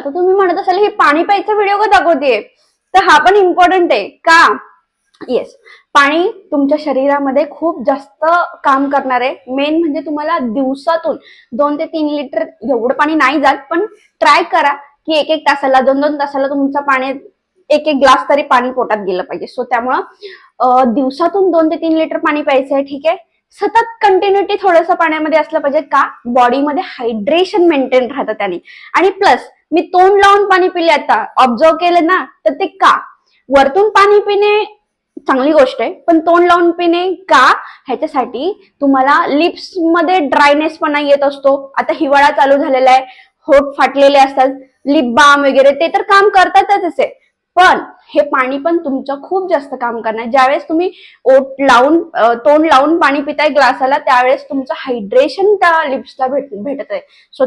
आता तुम्ही म्हणत असाल हे पाणी प्यायचा व्हिडिओ का दाखवतेय, तर हा पण इम्पॉर्टंट आहे का? येस, पाणी तुमच्या शरीरामध्ये खूप जास्त काम करणार आहे. मेन म्हणजे तुम्हाला दिवसातून 2 ते 3 लिटर एवढं पाणी नाही जात, पण ट्राय करा की 1-1 तासाला 2-2 तासाला तुमचं पाणी 1-1 ग्लास तरी पाणी पोटात गेलं पाहिजे. सो त्यामुळं दिवसातून 2 ते 3 लिटर पाणी प्यायचं आहे. ठीक आहे, सतत कंटिन्युटी थोडंसं पाण्यामध्ये असलं पाहिजे का बॉडीमध्ये हायड्रेशन मेंटेन राहतं त्याने. आणि प्लस मी तोंड लावून पाणी पिले, आता ऑब्झर्व केलं ना, तर ते का वरतून पाणी पिणे चांगली गोष्ट आहे, पण तोंड लावून पिणे का, ह्याच्यासाठी तुम्हाला लिप्स मध्ये ड्रायनेस पण येत असतो. आता हिवाळा चालू झालेला आहे, होठ फाटलेले असतात, लिप बाम वगैरे ते तर काम करतातच आहे, पण हे पाणी पण तुमचं खूप जास्त काम करणार. ज्यावेळेस तुम्ही ओठ लावून तोंड लावून पाणी पिताय ग्लासाला, त्यावेळेस तुमचं हायड्रेशन त्या लिप्सला भेटत आहे. सो